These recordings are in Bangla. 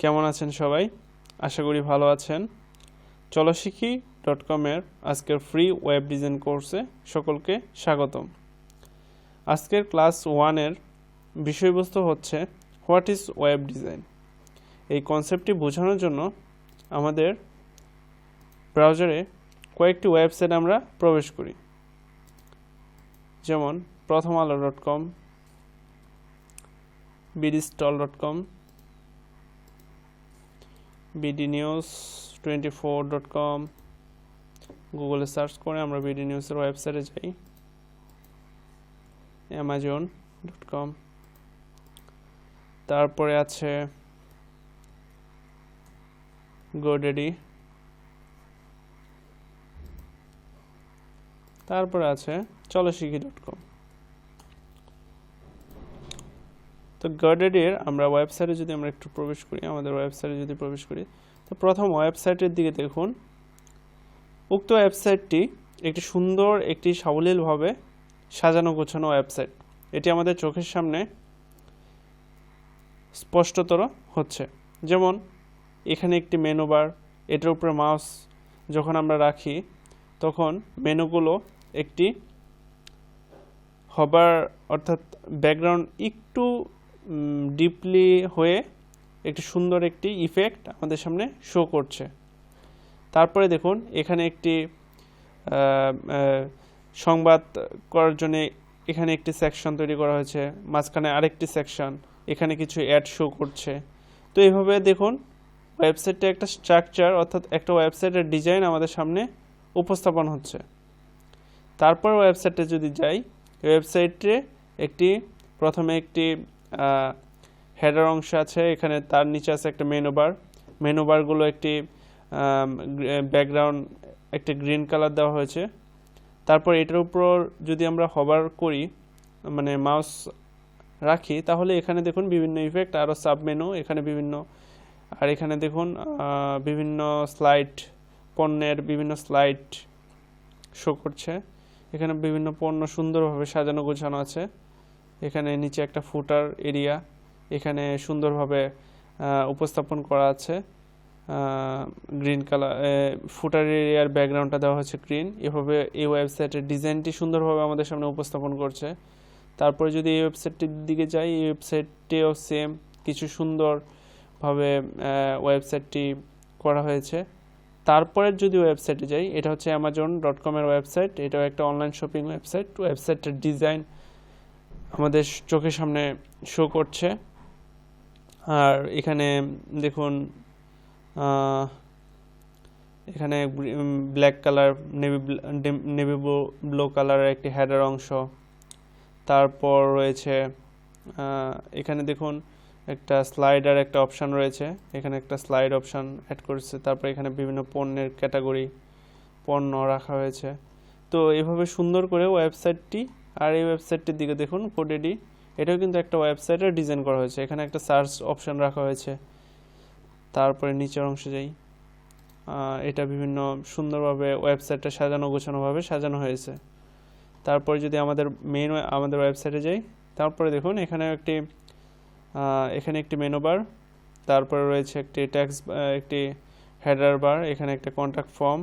কেমন আছেন সবাই? আশা করি ভালো আছেন। চলো শিখি .com এর আজকের ফ্রি ওয়েব ডিজাইন কোর্সে সকলকে স্বাগতম। আজকের ক্লাস 1 এর বিষয়বস্তু হচ্ছে হোয়াট ইজ ওয়েব ডিজাইন। এই কনসেপ্টটি বোঝানোর জন্য আমাদের ব্রাউজারে কয়েকটি ওয়েবসাইট আমরা প্রবেশ করি, যেমন prothomalo.com, bdstall.com, bdnews24.com। গুগলে সার্চ করে আমরা বিডি নিউজের ওয়েবসাইটে যাই, amazon.com, তারপরে আছে GoDaddy, তারপরে আছে চলোশিখি.com। তো GoDaddyর আমরা ওয়েবসাইটে যদি আমরা একটু প্রবেশ করি, আমাদের ওয়েবসাইটে যদি প্রবেশ করি, তো প্রথম ওয়েবসাইটের দিকে দেখুন, উক্ত ওয়েবসাইটটি একটি সুন্দর, একটি সাবলীলভাবে সাজানো গোছানো ওয়েবসাইট। এটি আমাদের চোখের সামনে স্পষ্টতর হচ্ছে। যেমন এখানে একটি মেনু বার, এটার উপরে মাউস যখন আমরা রাখি তখন মেনুগুলো একটি হবার অর্থাৎ ব্যাকগ্রাউন্ড একটু ডিপলি হয়ে একটি সুন্দর একটি ইফেক্ট আমাদের সামনে শো করছে। তারপরে দেখুন এখানে একটি সংবাদ করার জন্য এখানে একটি সেকশন তৈরি করা হয়েছে, মাঝখানে আরেকটি সেকশন, এখানে কিছু অ্যাড শো করছে। তো এইভাবে দেখুন ওয়েবসাইটে একটা স্ট্রাকচার অর্থাৎ একটা ওয়েবসাইটের ডিজাইন আমাদের সামনে উপস্থাপন হচ্ছে। তারপর ওয়েবসাইটে যদি যাই, ওয়েবসাইটে প্রথমে একটি হেডার অংশ আছে, এখানে তার নিচে আছে একটা মেনু বারগুলো একটি ব্যাকগ্রাউন্ড একটি গ্রিন কালার দেওয়া হয়েছে। তারপর এটার উপর যদি আমরা হভার করি, মানে মাউস রাখি, তাহলে এখানে দেখুন বিভিন্ন ইফেক্ট, আরও সাব মেনু এখানে বিভিন্ন, আর এখানে দেখুন বিভিন্ন স্লাইড, পণ্যের বিভিন্ন স্লাইড শো করছে। এখানে বিভিন্ন পণ্য সুন্দরভাবে সাজানো গোছানো আছে। এখানে নিচে একটা ফুটার এরিয়া এখানে সুন্দরভাবে উপস্থাপন করা আছে, গ্রিন কালার ফুটার এরিয়ার ব্যাকগ্রাউন্ডটা দেওয়া হচ্ছে গ্রিন। এভাবে এই ওয়েবসাইটের ডিজাইনটি সুন্দরভাবে আমাদের সামনে উপস্থাপন করছে। তারপরে যদি এই ওয়েবসাইটটির দিকে যাই, এই ওয়েবসাইটটিও সেম কিছু সুন্দরভাবে ওয়েবসাইটটি করা হয়েছে। তারপরে যদি ওয়েবসাইটে যাই, এটা হচ্ছে amazon.com এর ওয়েবসাইট, এটাও একটা অনলাইন শপিং ওয়েবসাইট। ওয়েবসাইটের ডিজাইন আমাদের চোখের সামনে শো করছে। আর এখানে দেখুন এখানে ব্ল্যাক কালার, নেভি ব্লু কালারের একটি হেডার অংশ। তারপর রয়েছে এখানে দেখুন একটা স্লাইডার একটা অপশান রয়েছে, এখানে একটা স্লাইড অপশান অ্যাড করেছে। তারপর এখানে বিভিন্ন পণ্যের ক্যাটাগরি পণ্য রাখা হয়েছে। তো এভাবে সুন্দর করে ওয়েবসাইটটি, আর এই ওয়েবসাইটটির দিকে দেখুন GoDaddy, এটাও কিন্তু একটা ওয়েবসাইটের ডিজাইন করা হয়েছে। এখানে একটা সার্চ অপশান রাখা হয়েছে। তারপরে নিচের অংশে যাই, এটা বিভিন্ন সুন্দরভাবে ওয়েবসাইটটা গোছানোভাবে সাজানো হয়েছে। তারপরে যদি আমাদের ওয়েবসাইটে যাই, তারপরে দেখুন এখানে একটি মেনু বার, তারপরে রয়েছে একটি হেডার বার, এখানে একটা কন্ট্যাক্ট ফর্ম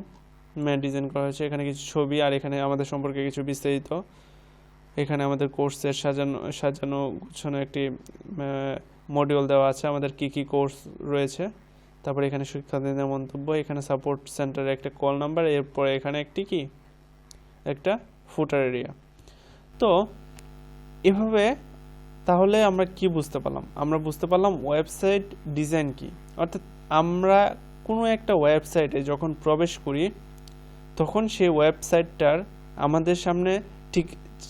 ডিজাইন করা হয়েছে, এখানে কিছু ছবি, আর এখানে আমাদের সম্পর্কে কিছু বিস্তারিত। এখানে আমাদের কোর্সের সাজানো গুছানো একটি মডিউল দেওয়া আছে, আমাদের কি কোর্স রয়েছে। তারপরে এখানে শিক্ষার্থীদের মন্তব্য, এখানে সাপোর্ট সেন্টারের একটা কল নাম্বার, এরপরে এখানে একটা ফুটার এরিয়া। তো এভাবে তাহলে আমরা কি বুঝতে পারলাম? আমরা বুঝতে পারলাম ওয়েবসাইট ডিজাইন কি। অর্থাৎ আমরা কোনো একটা ওয়েবসাইটে যখন প্রবেশ করি, তখন সেই ওয়েবসাইটটার আমাদের সামনে ঠিক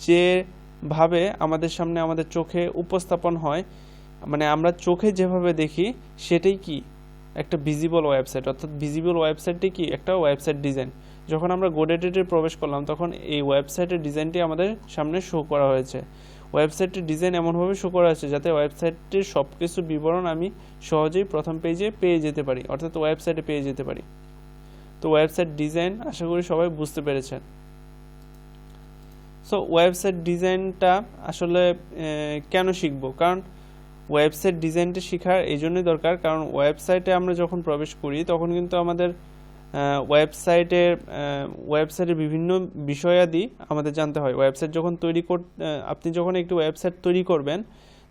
যেভাবে আমাদের চোখে উপস্থাপন হয়, মানে আমরা চোখে যেভাবে দেখি সেটাই কি একটা ভিজিবল ওয়েবসাইট। অর্থাৎ ভিজিবল ওয়েবসাইটটি কি একটা ওয়েবসাইট ডিজাইন। যখন আমরা GoDaddy প্রবেশ করলাম, তখন এই ওয়েবসাইটের ডিজাইনটি আমাদের সামনে শো করা হয়েছে। ওয়েবসাইটের ডিজাইন এমনভাবে শো করা হয়েছে যাতে ওয়েবসাইটটির সব কিছু বিবরণ আমি সহজেই প্রথম পেজে পেয়ে যেতে পারি, অর্থাৎ ওয়েবসাইটে পেয়ে যেতে পারি। তো ওয়েবসাইট ডিজাইন আশা করি সবাই বুঝতে পেরেছেন। সো ওয়েবসাইট ডিজাইনটা আসলে কেন শিখব? কারণ ওয়েবসাইট ডিজাইনটা শেখার এই জন্যই দরকার, কারণ ওয়েবসাইটে আমরা যখন প্রবেশ করি তখন কিন্তু আমাদের ওয়েবসাইটের বিভিন্ন বিষয়াদি আমাদের জানতে হয়। ওয়েবসাইট যখন আপনি যখন একটি ওয়েবসাইট তৈরি করবেন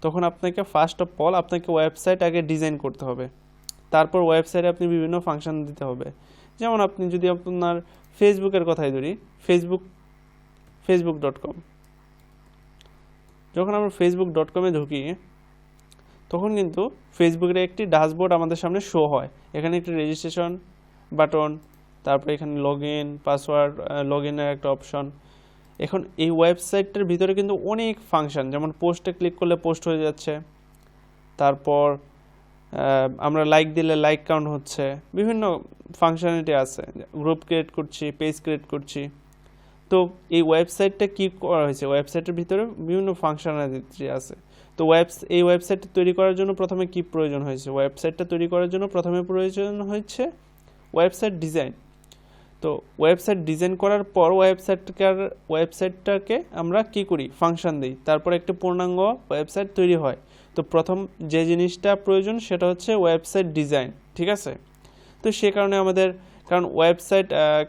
তখন আপনাকে ফার্স্ট অফ অল আপনাকে ওয়েবসাইট আগে ডিজাইন করতে হবে, তারপর ওয়েবসাইটে আপনি বিভিন্ন ফাংশন দিতে হবে। যেমন আপনি যদি আপনার ফেসবুকের কথাই ধরি, facebook.com, যখন আমরা facebook.com-এ ঢুকি তখন কিন্তু ফেসবুকের একটি ড্যাশবোর্ড আমাদের সামনে শো হয়। এখানে একটি রেজিস্ট্রেশন বাটন, তারপরে এখানে পাসওয়ার্ড লগইনের একটা অপশন। এখন এই ওয়েবসাইটটার ভিতরে কিন্তু অনেক ফাংশন, যেমন পোস্টে ক্লিক করলে পোস্ট হয়ে যাচ্ছে, তারপর আমরা লাইক দিলে লাইক কাউন্ট হচ্ছে, বিভিন্ন ফাংশনালিটি আছে, গ্রুপ ক্রিয়েট করছি, পেজ ক্রিয়েট করছি। তো এই ওয়েবসাইটটা কি করা হয়েছে, ওয়েবসাইটের ভিতরে বিভিন্ন ফাংশনালিটি আছে। তো এই ওয়েবসাইটটা তৈরি করার জন্য প্রথমে কি প্রয়োজন হয়েছে, ওয়েবসাইটটা তৈরি করার জন্য প্রথমে প্রয়োজন হচ্ছে ওয়েবসাইট ডিজাইন। তো ওয়েবসাইট ডিজাইন করার পর ওয়েবসাইটটাকে আমরা কি করি, ফাংশন দিই, তারপর একটা পূর্ণাঙ্গ ওয়েবসাইট তৈরি হয়। তো প্রথম যে জিনিসটা প্রয়োজন সেটা হচ্ছে ওয়েবসাইট ডিজাইন, ঠিক আছে। তো সে কারণে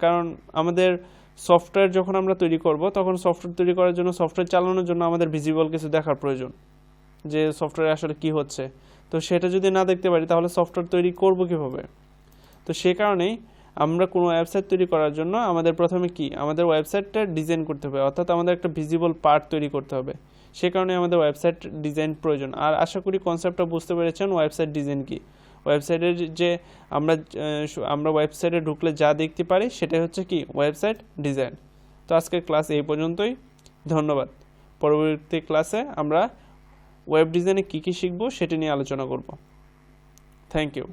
কারণ আমাদের সফটওয়্যার যখন আমরা তৈরি করব তখন সফটওয়্যার তৈরি করার জন্য, সফটওয়্যার চালানোর জন্য আমাদের ভিজিবল কিছু দেখার প্রয়োজন, যে সফটওয়্যারে আসলে কি হচ্ছে। তো সেটা যদি না দেখতে পারি তাহলে সফটওয়্যার তৈরি করব কিভাবে। তো সে কারণেই আমরা কোনো ওয়েবসাইট তৈরি করার জন্য আমাদের প্রথমে আমাদের ওয়েবসাইটটা ডিজাইন করতে হবে, অর্থাৎ আমাদের একটা ভিজিবল পার্ট তৈরি করতে হবে। সে কারণে আমাদের ওয়েবসাইট ডিজাইন প্রয়োজন। আর আশা করি কনসেপ্টটা বুঝতে পেরেছেন ওয়েবসাইট ডিজাইন কি। ওয়েবসাইটের যে আমরা ওয়েবসাইটে ঢুকলে যা দেখতে পারি সেটাই হচ্ছে কি, ওয়েবসাইট ডিজাইন। তো আজকের ক্লাস এই পর্যন্তই, ধন্যবাদ। পরবর্তী ক্লাসে আমরা ওয়েব ডিজাইনে কী কী শিখবো সেটা নিয়ে আলোচনা করব। Thank you.